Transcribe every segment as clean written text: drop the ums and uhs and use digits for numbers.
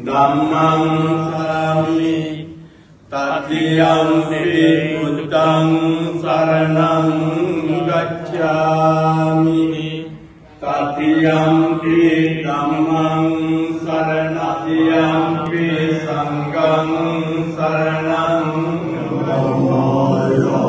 Dhammang sarami Tatiyampi buddhang saranang gacchami. Tatiyampi dhammang saranang Tatiyampi sanghang saranang Dhammaya.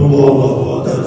Namo Samaya.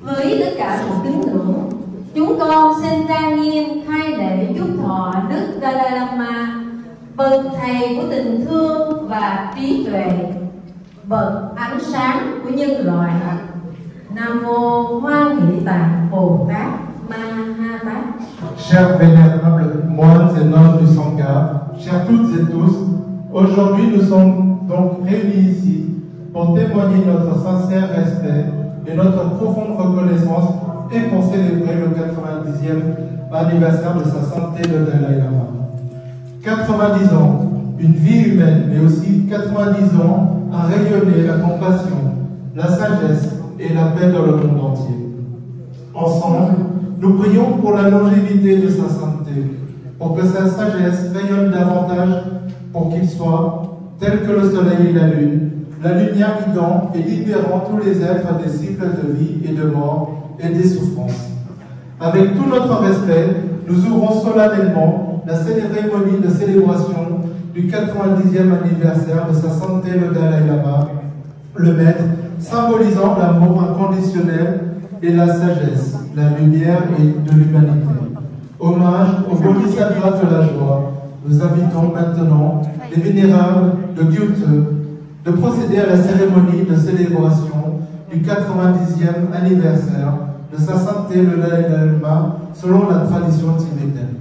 Với tất cả sự kính ngưỡng, chúng con xin trang nghiêm khai lễ chúc thọ Đức Dalai Lama, bậc thầy của tình thương và trí tuệ, bậc ánh sáng của nhân loại. Nam mô Hoa Nghị Tạng Bồ Tát Ma Ha Tát. Chers vénérables moines et nonnes du Sangha, chers toutes et tous, aujourd'hui nous sommes donc réunis ici pour témoigner notre sincère respect et notre profonde reconnaissance et pour célébrer le 90e anniversaire de sa sainteté le Dalai Lama. 90 ans, une vie humaine, mais aussi 90 ans à rayonner la compassion, la sagesse et la paix dans le monde entier. Ensemble, nous prions pour la longévité de sa sainteté, pour que sa sagesse rayonne davantage, pour qu'il soit, tel que le soleil et la lumière guidant et libérant tous les êtres des cycles de vie et de mort et des souffrances. Avec tout notre respect, nous ouvrons solennellement la cérémonie de célébration du 90e anniversaire de sa sainteté le Dalai Lama, le maître, symbolisant l'amour inconditionnel et la sagesse, la lumière et de l'humanité. Hommage au Bodhisattva de la joie. Nous invitons maintenant les vénérables de Gyuto de procéder à la cérémonie de célébration du 90e anniversaire de sa sainteté le Dalai Lama selon la tradition tibétaine.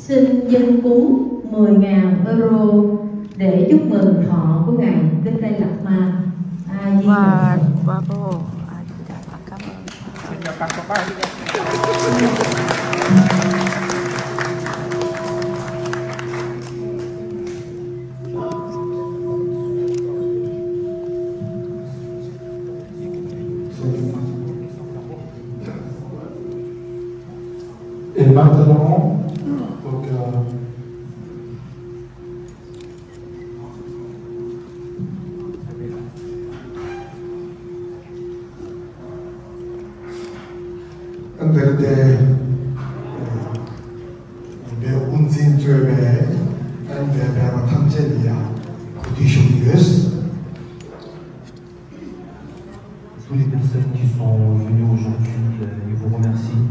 Xin dân cúng 10.000 euro để chúc mừng thọ của Ngài Đức Tây Lạt Ma. A Di Đà Phật. Et maintenant, donc, under the Unsinntöne and the Tanzania conditions. Tous les personnes qui sont venues aujourd'hui, je vous remercie.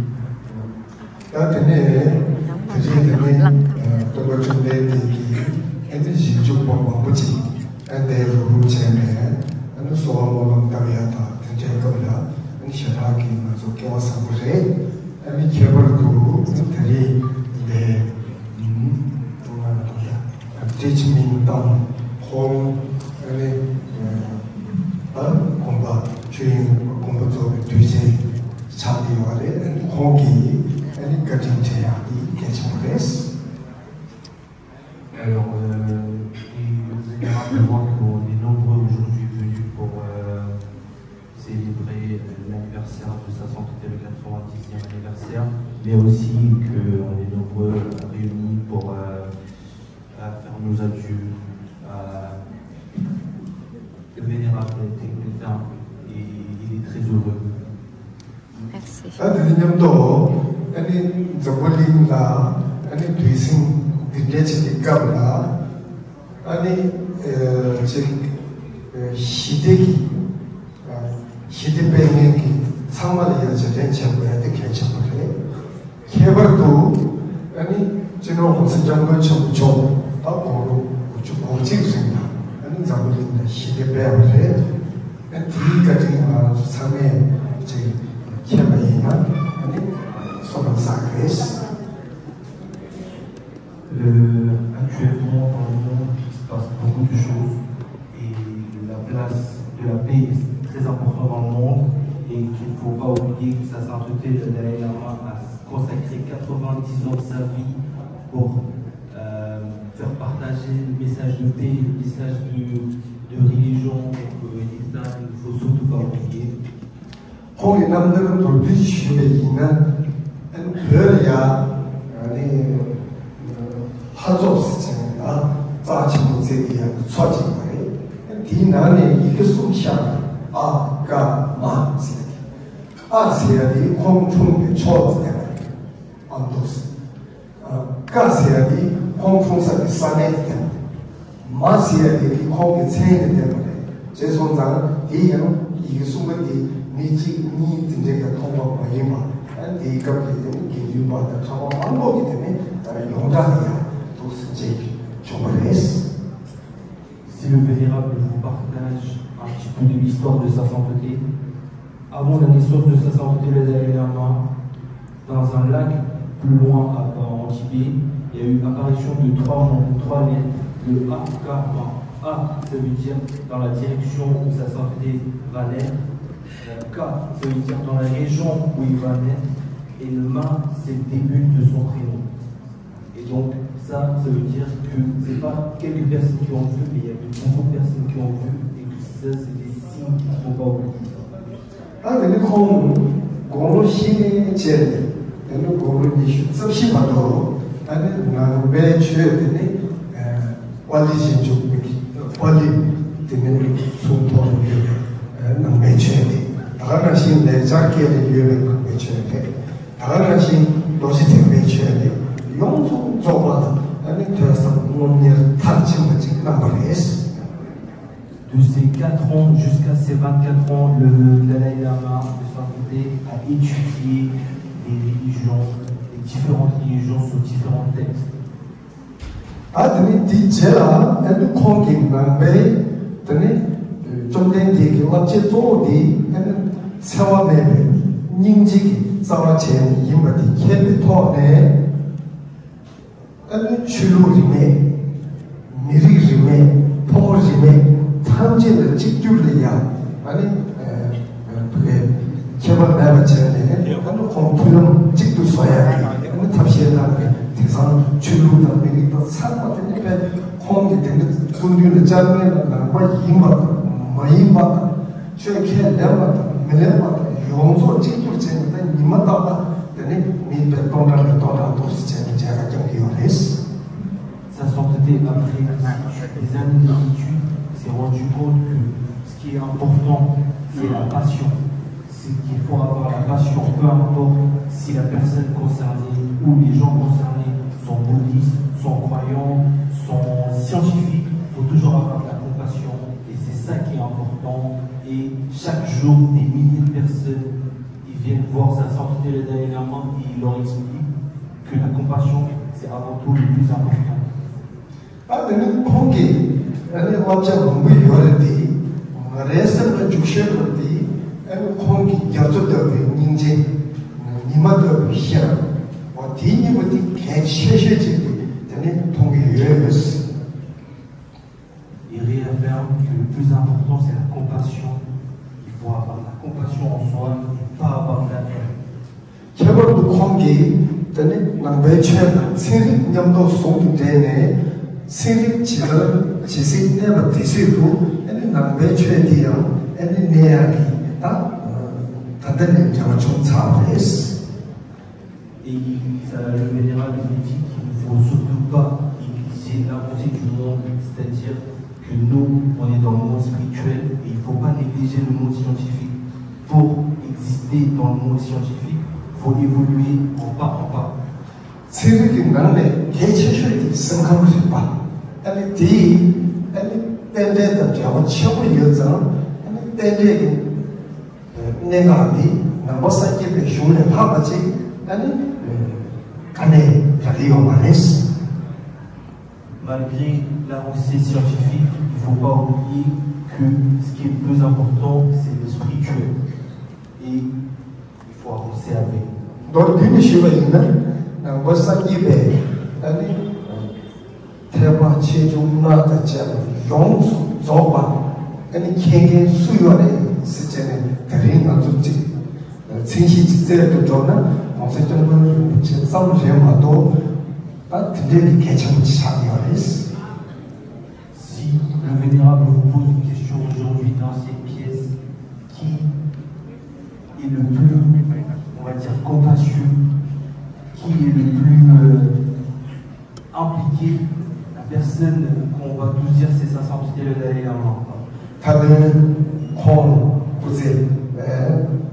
Alors, il est rapidement qu'on est nombreux aujourd'hui venus pour célébrer l'anniversaire de sa santé, le 90e anniversaire, mais aussi qu'on est nombreux réunis pour faire nos adieux à le vénérable Tengletin, et il est très heureux. Merci. Dieci Gabla, ani Hideki, Hidebengi, Samalia, Jenchambaya, the Kenchambay, Kebardu, ani General Jungle Chom, Apollo, which you call Chipsing, and Zamulin, Hidebere, and Tigati, Same, Kebaina, and Soman Sakres. Actuellement, dans le monde, il se passe beaucoup de choses et la place de la paix est très importante dans le monde et qu'il ne faut pas oublier que sa sainteté, le Dalai Lama, a consacré 90 ans de sa vie pour faire partager le message de paix, le message de religion, et ça, il ne faut surtout pas oublier. 하조스잖아. 자치고 제기야 처진 거래. 디나네 이게 숨샤. 아까 마세. 아세야디 공중의 초즈잖아. 안도스. 가세야디 공중사의 산에잖아. 마세야디 공의 체인 때문에 제 손자는 이게 숨은디 니지 니 진짜가 통과 많이마 이 갑자기 기준마다 참 방법이 되네 용담이야 또 진짜 정말했어. Si le Vénérable vous partage un petit peu de l'histoire de sa sainteté, avant la naissance de sa sainteté le Dalai Lama, dans un lac plus loin en Tibet, il y a eu apparition de trois lettres, le A, K, A. A, ça veut dire dans la direction où sa sainteté va naître, K, ça veut dire dans la région où il va naître, et le Ma, c'est le début de son prénom. Et donc, ça veut dire que ce n'est pas quelques personnes qui ont vu, mais il y a eu beaucoup de personnes qui ont vu, et que ça, c'est des signes qu'il ne faut pas oublier. Ah, mais nous, quand on s'y tient, nous, quand on dit, ça, c'est pas drôle. On a un bel tueur, on a des gens qui ont des sont pour le on a un bel tueur. On a des gens qui ont des lieux de bel tueur. On a des gens qui ont des bel tueur. Ils sont droits. De ses 4 ans jusqu'à ses 24 ans, le Dalai Lama de sainteté a étudié les religions, les différentes religions sur différents textes. 출루림에 미리림에 포림에 탐진을 직주리야 아니 그게 제발 내가 전에 그 공부는 직도 써야 돼. 그 탑시에다가 대상 출루다 미리도 산거든 이게 공기 되는 군류는 잡는 나와 이마 최케 내가 밀레마 용서 직도 제가 이마다 되네 미베 동라를 도스 제가 Sa sainteté, après des années d'études, s'est rendu compte que ce qui est important, c'est la passion. C'est qu'il faut avoir la passion, peu importe si la personne concernée ou les gens concernés sont bouddhistes, sont croyants, sont scientifiques. Il faut toujours avoir de la compassion et c'est ça qui est important. Et chaque jour, des milliers de personnes ils viennent voir sa sainteté le Dalai Lama et il leur explique que la compassion, c'est avant tout le plus important. 아들은 공기, 아니 어째 공부 요래디, 레슨을 주셔버디, 아니 공기 여쭤도 인지, 니마도 비셔, 어디니부터 개체셔지기, 아니 공기 요래스. Il réaffirme que le plus important c'est la compassion. Il faut avoir la compassion en soi et pas avoir de la haine. 결국 공기, 아니 남배처럼 생명도 속되네. 생리 지식 내가 대세도 아니 남배처럼 아니 내야기 다 다들 내가 좀 잘했어. Et le Vénérable dit qu'il ne faut surtout pas négliger l'avancée du monde, c'est-à-dire que nous, on est dans le monde spirituel et il ne faut pas négliger le monde scientifique. Pour exister dans le monde scientifique, il faut évoluer en pas en pas. 세력이 나네 개체설이 생각하고 싶어. 아니 땐데다 저거 처음 여자 아니 땐데 내가 니 나머지게 배우는 하바지 아니 간에 자리가 많았어. Malgré l'avancée scientifique, il ne faut pas oublier que ce qui est le plus important, c'est le spirituel. Et il faut avancer avec. 너 비니시가 있나? 나머지게 아니 대화 최종마다 용수 조바 아니 개개 수요에 시제는 그린 아주지 진시 직제도 좋나 어제 정도는 싸우려마도 아 근데 개천지 사기어스. Si le Vénérable vous pose une question aujourd'hui dans cette pièce, qui est le plus, on va dire, compassieux, qui est le plus impliqué, la personne qu'on va tous dire c'est sa sainteté le Dalai Lama. 다른 콩 부세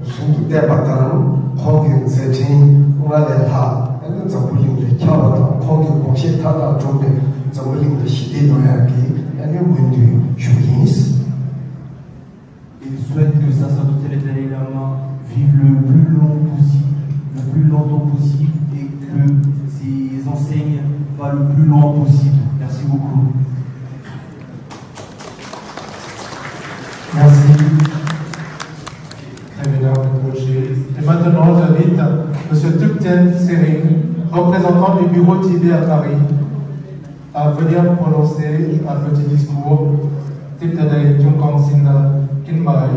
중국 대박당 콩경 세팅 우라데 하 아니 정부인들 켜봤다 콩경 공시 타다 좀데 정부인들 시대 노야기 아니 문제 주인스. Il souhaite que sa sainteté le Dalai Lama vive le plus longtemps possible, et que ses enseignes vont le plus loin possible. Merci beaucoup. Merci. Très bien, Roger. Et maintenant, j'invite M. Thupten Sering, représentant du bureau Tibet à Paris, à venir prononcer un petit discours. Thupten Jungkong Sinna Kinmai,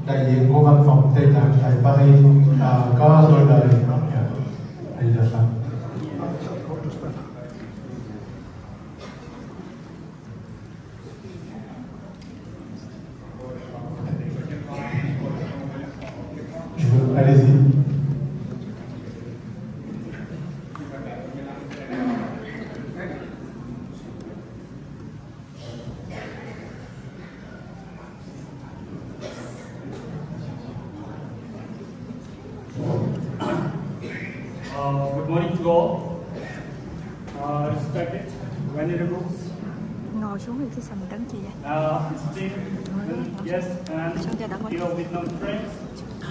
Daye Govan Pham Taitan, Daye Paris, à Gare Daye. Allez-y. Good morning to all. Respected venerables. Ngồi xuống thì cái sầm trấn chị vậy. Esteemed guests and dear Vietnam friends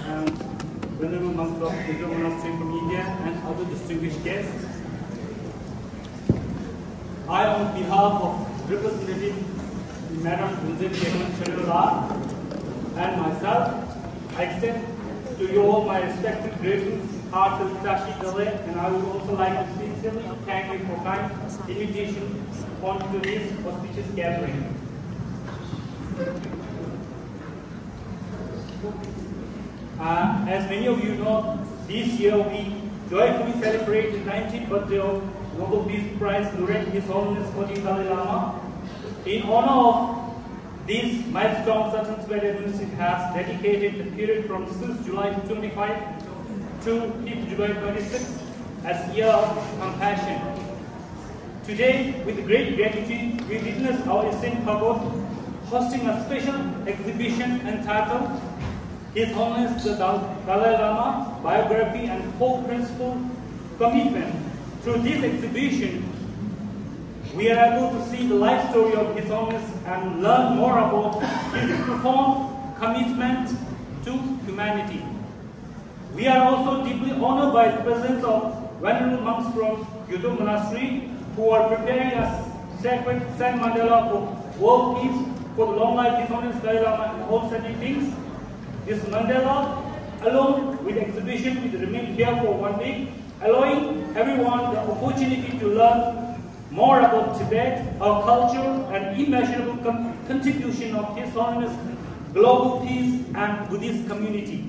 and venerable monks of the monastery from India and other distinguished guests. I, on behalf of Representative Madam Gunjan Sharila and myself, I extend to you all my respectful greetings, heartfelt Tashi Dale, and I would also like to sincerely thank you for kind invitation onto this auspicious gathering. As many of you know, this year we joyfully celebrate the 19th birthday of Nobel Peace Prize laureate His Holiness Kojik Dalai Lama. In honor of this milestone, Southern Tibet University has dedicated the period from 6th July 25 to 5th July 26 as Year of Compassion. Today, with great gratitude, we witness our esteemed Bhagat hosting a special exhibition entitled His Holiness the Dalai Lama Biography and Four Principle Commitment. Through this exhibition, we are able to see the life story of His Holiness and learn more about his profound commitment to humanity. We are also deeply honored by the presence of venerable monks from Gyuto Monastery who are preparing a sacred San Mandala for world peace for the long life His Holiness Dalai Lama and all sentient beings. This mandala, along with exhibition, will remain here for 1 week, allowing everyone the opportunity to learn more about Tibet, our culture, and immeasurable contribution of His Holiness, global peace, and Buddhist community.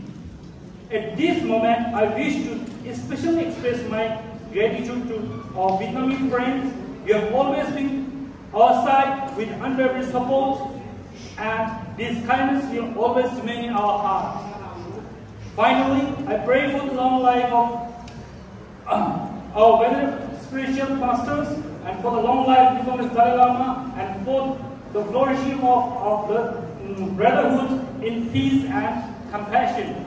At this moment, I wish to especially express my gratitude to our Vietnamese friends. You have always been our side with unwavering support, and this kindness will always remain in our heart. Finally, I pray for the long life of our venerable spiritual masters, and for the long life of His Holiness Dalai Lama, and for the flourishing of our brotherhood in peace and compassion.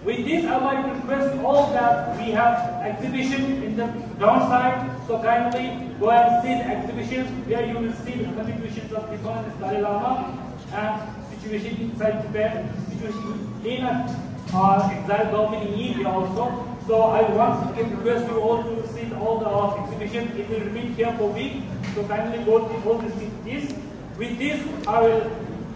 With this, I would like to request all that we have exhibition in the downside, so kindly go and see the exhibition where you will see the contributions of His Holiness Dalai Lama and situation inside Tibet, situation in exiled government in India also. So I once again request you all to see all the exhibitions. It will remain here for a week, so kindly go to see this. With this, I will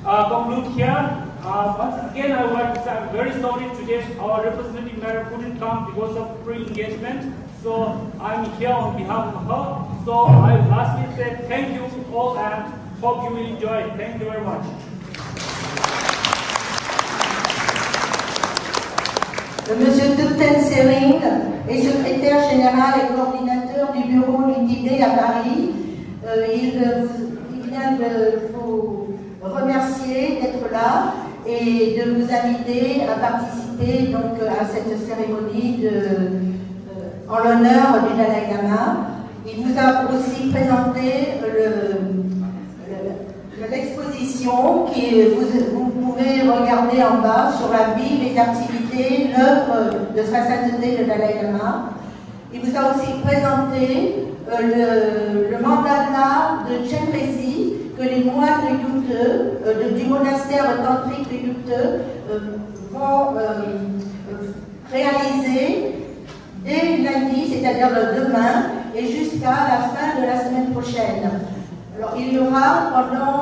conclude here. Once again, I would like to say I'm very sorry today our representative mayor couldn't come because of pre-engagement. So I'm here on behalf of her. So I will lastly say thank you all and hope you will enjoy it. Thank you very much. Monsieur Thupten Sering est secrétaire général et coordinateur du bureau du Tibet à Paris. Il vient de vous remercier d'être là et de vous inviter à participer donc à cette cérémonie en l'honneur du Dalai Lama. Il vous a aussi présenté l'exposition que vous pouvez regarder en bas sur la vie, les activités, l'œuvre de Sa Sainteté le Dalai Lama. Il vous a aussi présenté le mandala de Chen Resi que les moines du monastère tantrique de Yute vont réaliser dès lundi, c'est-à-dire demain, et jusqu'à la fin de la semaine prochaine. Alors, il y aura pendant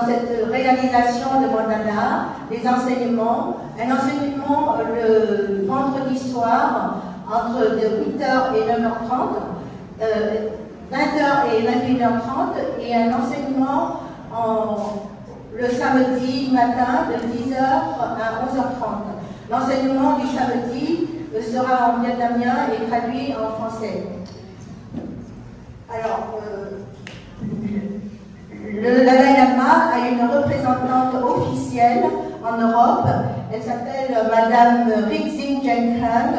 cette réalisation de Mondana des enseignements, un enseignement le vendredi soir entre 8h et 9h30, 20h et 21h30, et un enseignement le samedi matin de 10h à 11h30. L'enseignement du samedi sera en vietnamien et traduit en français. Alors, le Dalai Lama a une représentante officielle en Europe. Elle s'appelle Madame Rixing Jenkang.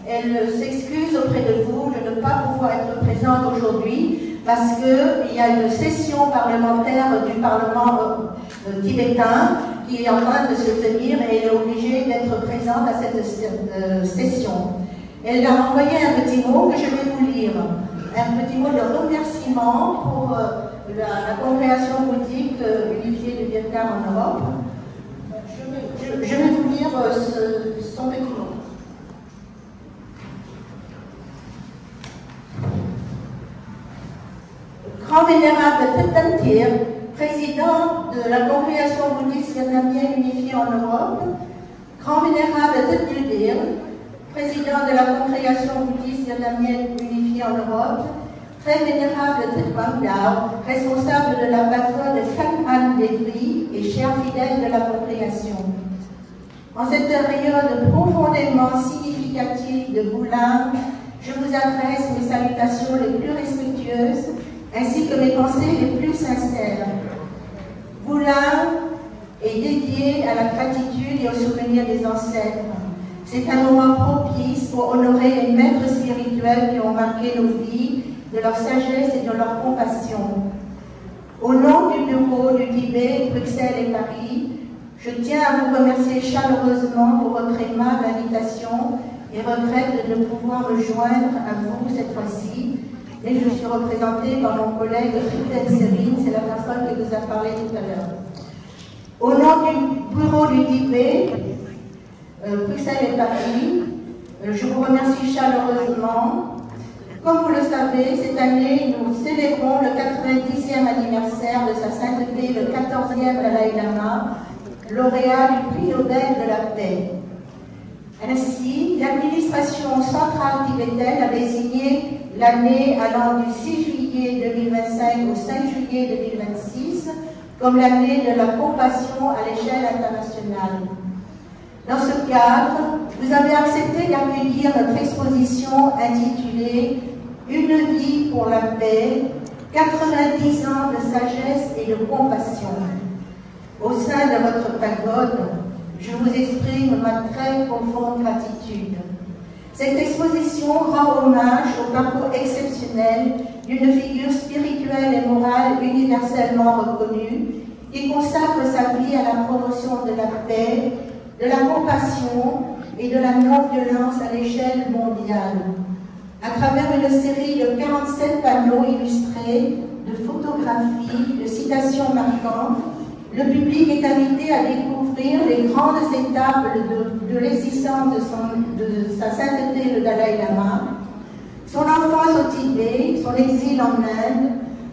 Elle s'excuse auprès de vous de ne pas pouvoir être présente aujourd'hui parce qu'il y a une session parlementaire du Parlement tibétain qui est en train de se tenir et elle est obligée d'être présente à cette session. Elle a envoyé un petit mot que je vais vous lire. Un petit mot de remerciement pour la congrégation bouddhique unifiée du Vietnam en Europe. Je vais vous lire son petit mot. Grand vénérable Thich Thich, président de la congrégation bouddhiste vietnamienne unifiée en Europe, grand vénérable Thich Thich, président de la congrégation bouddhiste vietnamienne unifiée en Europe, très vénérable Thich Quang Dao, responsable de la patronne de Phan An Devri et cher fidèle de la congrégation. En cette période profondément significative de Vulang, je vous adresse mes salutations les plus respectueuses ainsi que mes pensées les plus sincères. Vulang est dédié à la gratitude et au souvenir des ancêtres. C'est un moment propice pour honorer les maîtres spirituels qui ont marqué nos vies, de leur sagesse et de leur compassion. Au nom du bureau du Tibet, Bruxelles et Paris, je tiens à vous remercier chaleureusement pour votre aimable invitation et regrette de ne pouvoir me joindre à vous cette fois-ci. Mais je suis représentée par mon collègue Triten Serine, c'est la personne qui vous a parlé tout à l'heure. Au nom du bureau du Tibet, Bruxelles et Paris, je vous remercie chaleureusement. Comme vous le savez, cette année, nous célébrons le 90e anniversaire de sa sainteté, le 14e Dalai Lama, lauréat du prix Nobel de la paix. Ainsi, l'administration centrale tibétaine a désigné l'année allant du 6 juillet 2025 au 5 juillet 2026 comme l'année de la compassion à l'échelle internationale. Dans ce cadre, vous avez accepté d'accueillir notre exposition intitulée « Une vie pour la paix, 90 ans de sagesse et de compassion ». Au sein de votre pagode, je vous exprime ma très profonde gratitude. Cette exposition rend hommage au parcours exceptionnel d'une figure spirituelle et morale universellement reconnue qui consacre sa vie à la promotion de la paix, de la compassion et de la non-violence à l'échelle mondiale. À travers une série de 47 panneaux illustrés, de photographies, de citations marquantes, le public est invité à découvrir les grandes étapes de l'existence de sa sainteté, le Dalai Lama, son enfance au Tibet, son exil en Inde,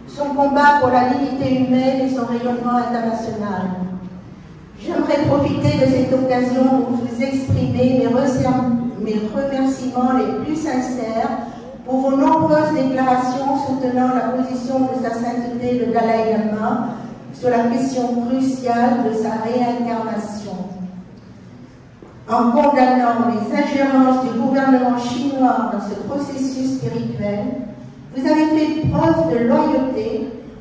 son combat pour la dignité humaine et son rayonnement international. J'aimerais profiter de cette occasion pour vous exprimer mes remerciements les plus sincères pour vos nombreuses déclarations soutenant la position de sa sainteté, le Dalai Lama, sur la question cruciale de sa réincarnation. En condamnant les ingérences du gouvernement chinois dans ce processus spirituel, vous avez fait preuve de loyauté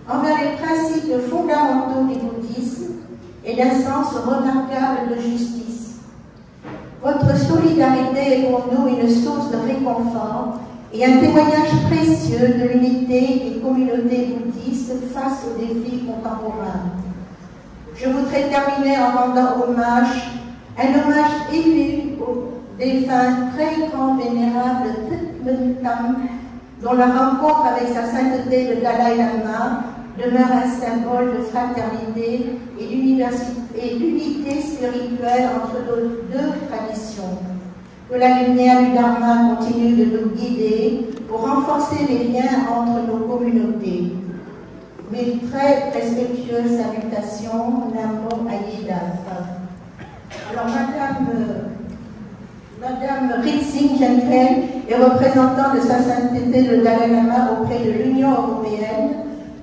envers les principes fondamentaux du bouddhisme et d'un sens remarquable de justice. Votre solidarité est pour nous une source de réconfort et un témoignage précieux de l'unité des communautés bouddhistes face aux défis contemporains. Je voudrais terminer en rendant un hommage ému au défunt très grand vénérable Thich Nhat Hanh, dont la rencontre avec sa sainteté le Dalai Lama demeure un symbole de fraternité et d'unité spirituelle entre nos deux traditions. Que la lumière du Dharma continue de nous guider pour renforcer les liens entre nos communautés. Mes très respectueuses salutations, Namo Ayida. Alors, Madame Rit-Singh Genkel est représentante de sa sainteté le Dalai Lama auprès de l'Union européenne,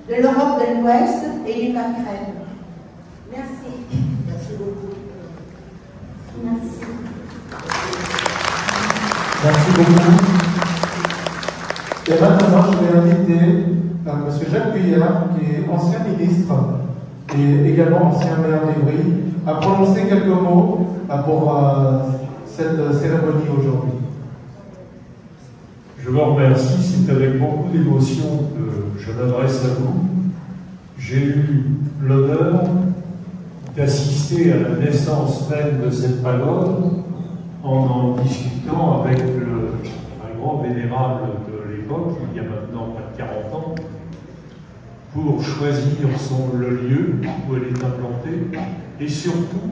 de l'Europe de l'Ouest et du Maghreb. Merci. Merci beaucoup. Merci. Merci beaucoup. Et maintenant, je vais inviter M. Jacques Guyard, qui est ancien ministre et également ancien maire d'Evry, à prononcer quelques mots pour cette cérémonie aujourd'hui. Je vous remercie, c'est avec beaucoup d'émotion que je m'adresse à vous. J'ai eu l'honneur d'assister à la naissance même de cette pagode en discutant avec un grand vénérable de l'époque, il y a maintenant près de 40 ans, pour choisir le lieu où elle est implantée et surtout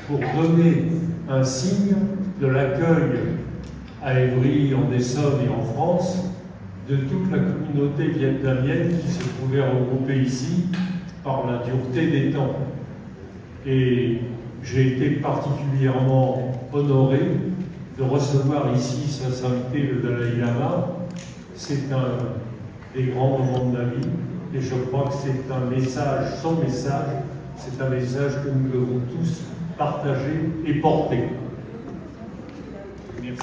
pour donner un signe de l'accueil à Évry, en Essonne et en France de toute la communauté vietnamienne qui se trouvait regroupée ici par la dureté des temps. Et j'ai été particulièrement honoré de recevoir ici sa sainteté le Dalai Lama. C'est un des grands moments de ma vie et je crois que c'est un message sans message, c'est un message que nous devons tous partager et porter. Merci.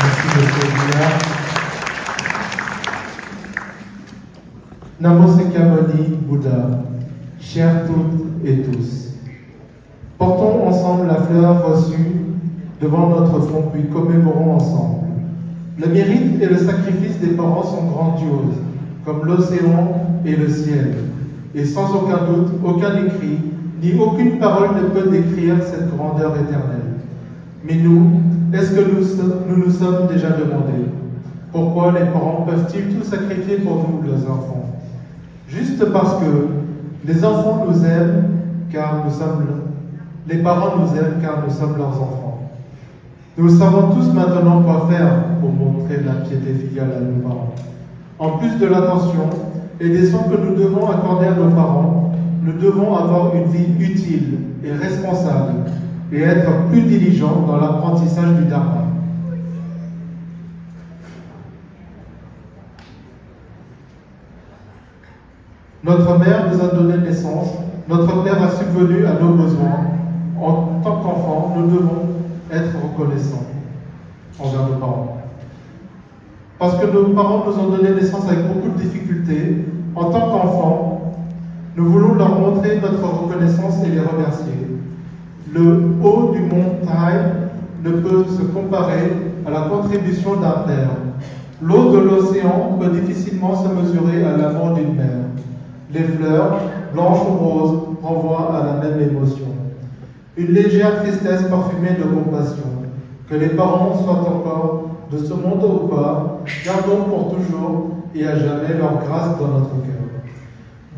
Merci, M. Guyard. Namo Sakyamuni Bouddha, chers toutes et tous. Portons ensemble la fleur reçue devant notre front, puis commémorons ensemble. Le mérite et le sacrifice des parents sont grandioses, comme l'océan et le ciel. Et sans aucun doute, aucun écrit, ni aucune parole ne peut décrire cette grandeur éternelle. Mais nous, est-ce que nous nous sommes déjà demandé pourquoi les parents peuvent-ils tout sacrifier pour nous, leurs enfants? Juste parce que les enfants nous aiment, car nous sommes les parents nous aiment, car nous sommes leurs enfants. Nous savons tous maintenant quoi faire pour montrer la piété filiale à nos parents. En plus de l'attention et des soins que nous devons accorder à nos parents, nous devons avoir une vie utile et responsable et être plus diligents dans l'apprentissage du Dharma. Notre mère nous a donné naissance, notre père a subvenu à nos besoins. En tant qu'enfants, nous devons être reconnaissants envers nos parents. Parce que nos parents nous ont donné naissance avec beaucoup de difficultés, en tant qu'enfants, nous voulons leur montrer notre reconnaissance et les remercier. Le haut du mont Thaï ne peut se comparer à la contribution d'un père. L'eau de l'océan peut difficilement se mesurer à l'amour d'une mère. Les fleurs, blanches ou roses, renvoient à la même émotion. Une légère tristesse parfumée de compassion. Que les parents soient encore de ce monde ou pas, gardons pour toujours et à jamais leur grâce dans notre cœur.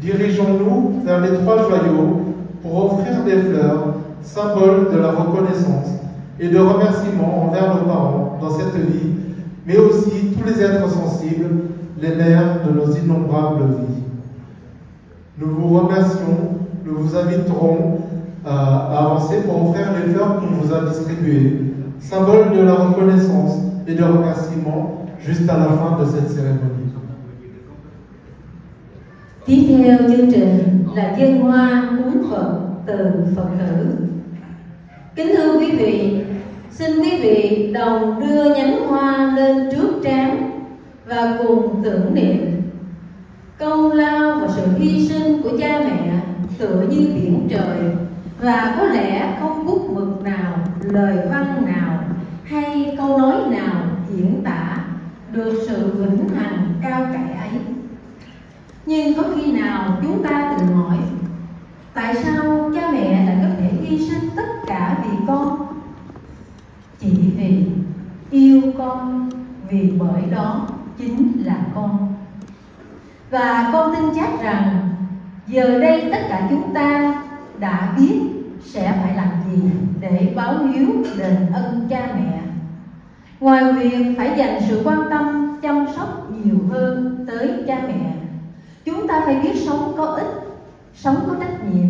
Dirigeons-nous vers les trois joyaux pour offrir des fleurs, symbole de la reconnaissance et de remerciement envers nos parents dans cette vie, mais aussi tous les êtres sensibles, les mères de nos innombrables vies. Nous vous remercions, nous vous inviterons à avancer pour offrir les fleurs qu'on vous a distribuées, symbole de la reconnaissance et de remerciement juste à la fin de cette cérémonie. Tiếp theo chương trình là dân hoa cúng Phật từ Phật tử. Kính thưa quý vị, xin quý vị đồng đưa nhánh hoa lên trước trán và cùng tưởng niệm công lao và sự hy sinh của cha mẹ tựa như biển trời, và có lẽ không bút mực nào, lời văn nào hay câu nói nào diễn tả được sự vĩnh hằng cao cả ấy. Nhưng có khi nào chúng ta tự hỏi, tại sao cha mẹ lại có thể hy sinh tất cả vì con? Chỉ vì yêu con vì bởi đó chính là con. Và con tin chắc rằng giờ đây tất cả chúng ta đã biết sẽ phải làm gì để báo hiếu đền ân cha mẹ. Ngoài việc phải dành sự quan tâm, chăm sóc nhiều hơn tới cha mẹ, chúng ta phải biết sống có ích, sống có trách nhiệm,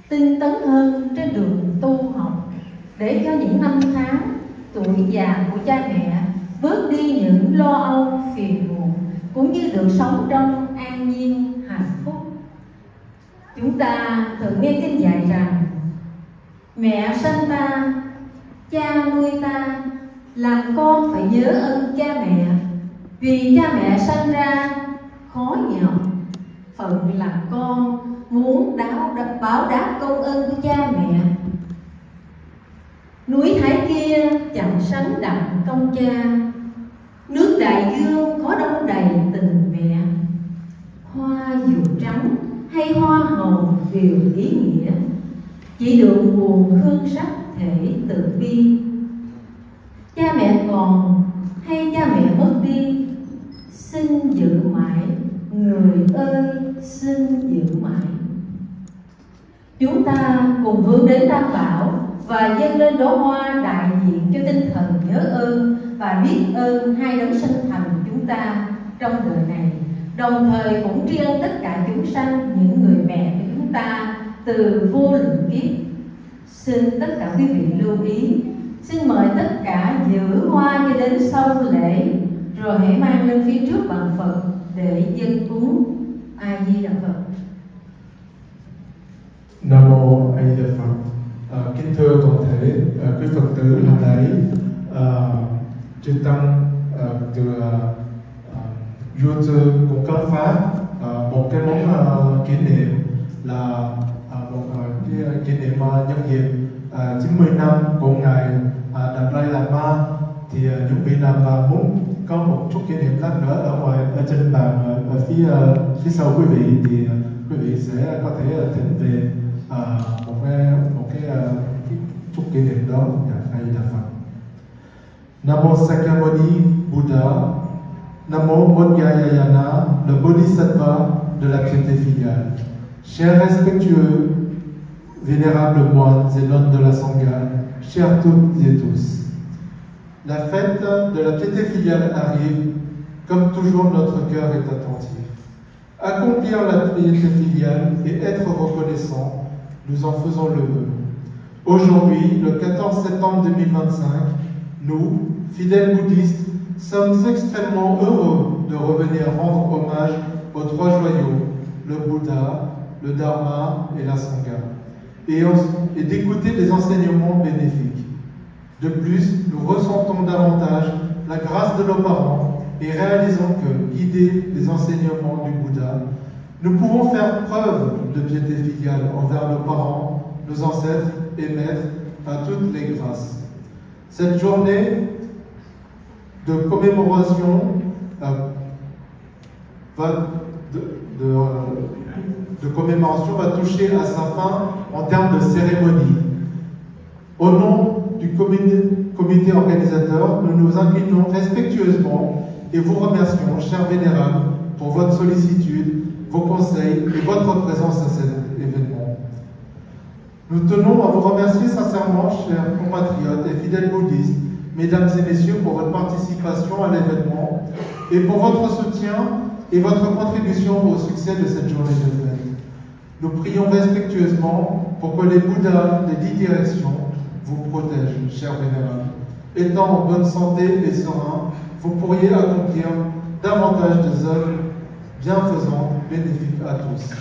tinh tấn hơn trên đường tu học, để cho những năm tháng tuổi già của cha mẹ bớt đi những lo âu phiền muộn, cũng như được sống trong an nhiên hạnh phúc. Chúng ta thường nghe kinh dạy rằng mẹ sanh ta, cha nuôi ta, làm con phải nhớ ơn cha mẹ, vì cha mẹ sanh ra khó nhọc, phận làm con muốn báo đáp công ơn của cha mẹ. Núi Thái kia chẳng sánh đặng công cha, nước đại dương có đông đầy tình mẹ. Hoa dừa trắng hay hoa hồng đều ý nghĩa, chỉ được nguồn hương sắc thể từ bi. Cha mẹ còn hay cha mẹ mất đi, xin giữ mãi, người ơi xin giữ mãi. Chúng ta cùng hướng đến Tam Bảo và dâng lên đóa hoa đại diện cho tinh thần nhớ ơn và biết ơn hai đấng sinh thành chúng ta trong đời này, đồng thời cũng tri ân tất cả chúng sanh, những người mẹ của chúng ta từ vô lượng kiếp. Xin tất cả quý vị lưu ý, xin mời tất cả giữ hoa cho đến sau lễ, rồi hãy mang lên phía trước bàn Phật để dâng cúng. A Di Đà Phật. Nam mô A Di Đà Phật. Kính thưa toàn thể quý Phật tử hôm nay, chư tăng từ YouTube cũng có phát một cái món kỷ niệm là một cái kỷ niệm nhân dịp 90 năm của ngài Đạt Lai Lama. Thì những vị nào mà muốn có một chút kỷ niệm khác nữa ở ngoài ở trên bàn ở phía sau quý vị thì quý vị sẽ có thể thỉnh về một cái chút kỷ niệm đó. A Di Đà Phật. Nam mô Sakyamuni Buddha. Nam mô Bodhayayana, le Bodhisattva de la piété filiale. Chers respectueux, vénérables moines et nonnes de la Sangha, chers toutes et tous, la fête de la piété filiale arrive. Comme toujours, notre cœur est attentif. Accomplir la piété filiale et être reconnaissant, nous en faisons le vœu. Aujourd'hui, le 14 septembre 2025, nous, fidèles bouddhistes, sommes extrêmement heureux de revenir rendre hommage aux trois joyaux, le Bouddha, le Dharma et la Sangha, et d'écouter des enseignements bénéfiques. De plus, nous ressentons davantage la grâce de nos parents et réalisons que, guidés des enseignements du Bouddha, nous pouvons faire preuve de piété filiale envers nos parents, nos ancêtres et maîtres à toutes les grâces. Cette journée de commémoration va toucher à sa fin en termes de cérémonie. Au nom du comité organisateur, nous nous inclinons respectueusement et vous remercions, chers vénérables, pour votre sollicitude, vos conseils et votre présence à cet événement. Nous tenons à vous remercier sincèrement, chers compatriotes et fidèles bouddhistes, mesdames et messieurs, pour votre participation à l'événement et pour votre soutien et votre contribution au succès de cette journée de fête. Nous prions respectueusement pour que les Bouddhas des 10 directions vous protègent, chers vénérables. Étant en bonne santé et serein, vous pourriez accomplir davantage des œuvres bienfaisantes, bénéfiques à tous.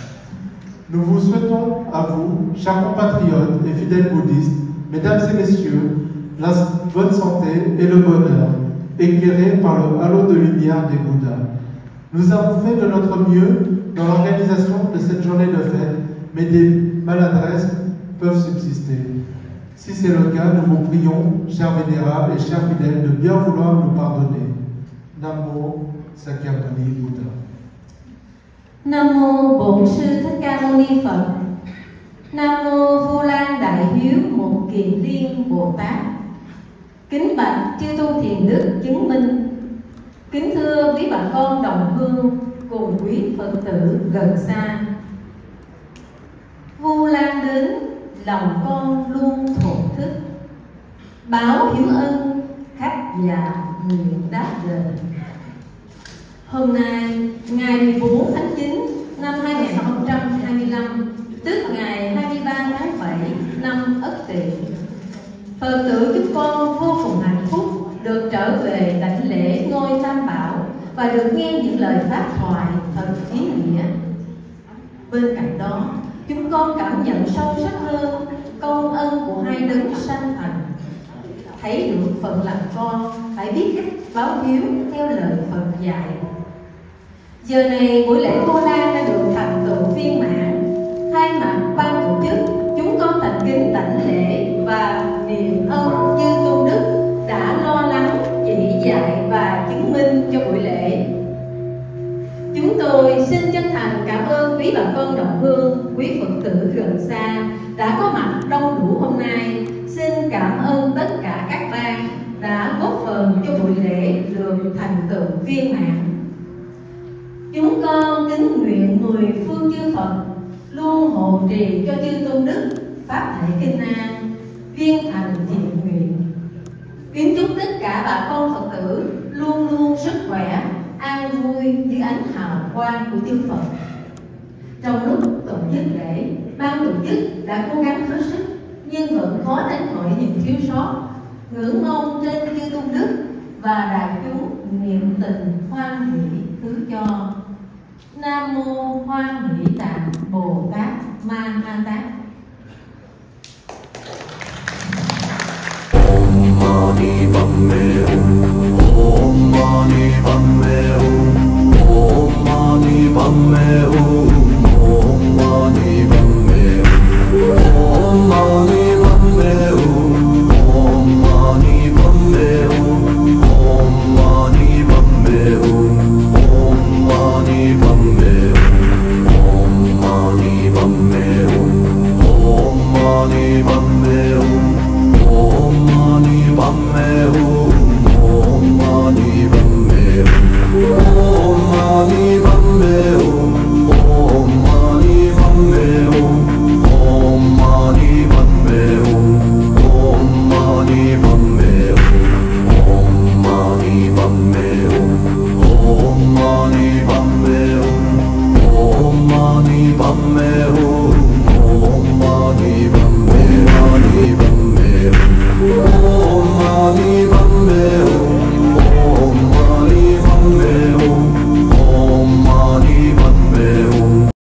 Nous vous souhaitons à vous, chers compatriotes et fidèles bouddhistes, mesdames et messieurs, la bonne santé et le bonheur, éclairés par le halo de lumière des Bouddhas. Nous avons fait de notre mieux dans l'organisation de cette journée de fête, mais des maladresses peuvent subsister. Si c'est le cas, nous vous prions, chers vénérables et chers fidèles, de bien vouloir nous pardonner. Namo Sakyamuni Buddha. Nam mô Bổn Sư Thích Ca Mâu Ni Phật. Nam mô Vu Lan Đại Hiếu Một Kiền Liên Bồ Tát. Kính bạch chư tu thiền đức chứng minh, Kính thưa quý bà con đồng hương cùng quý Phật tử gần xa, Vu Lan đến lòng con luôn thổn thức, báo hiếu ân khách già nguyện đáp đền. Hôm nay ngày 14 tháng 9 năm 2025, tức ngày 23 tháng 7 năm Ất Tỵ, Phật tử chúng con vô cùng hạnh phúc được trở về đảnh lễ ngôi Tam Bảo và được nghe những lời pháp thoại thật ý nghĩa. Bên cạnh đó, chúng con cảm nhận sâu sắc hơn công ân của hai đấng sanh thành, thấy được phận làm con phải biết cách báo hiếu theo lời Phật dạy. Giờ này buổi lễ Vu Lan đã được thành tựu viên mãn. Thay mặt ban tổ chức, chúng con thành kính đảnh lễ và niệm ơn Chư Tôn Đức đã lo lắng, chỉ dạy và chứng minh cho buổi lễ. Chúng tôi xin chân thành cảm ơn quý bà con đồng hương, quý Phật tử gần xa đã có mặt đông đủ hôm nay. Xin cảm ơn tất cả các ban đã góp phần cho buổi lễ được thành tựu viên mãn. Chúng con kính nguyện mười phương chư Phật luôn hộ trì cho Chư Tôn Đức pháp thể kinh an, viên thành thiện nguyện. Kính chúc tất cả bà con Phật tử luôn luôn sức khỏe, an vui dưới ánh hào quang của chư Phật. Trong lúc tổ chức lễ, ban tổ chức đã cố gắng hết sức nhưng vẫn khó tránh khỏi những thiếu sót. Ngưỡng mong trên Chư Tôn Đức và đại chúng niệm tình hoan hỷ thứ cho. Nam mô Hoan Hỷ Tạng Bồ Tát Ma Ha Tát. Om Mani Padme Hum, Om Mani Padme Hum, Om Mani Padme Hum.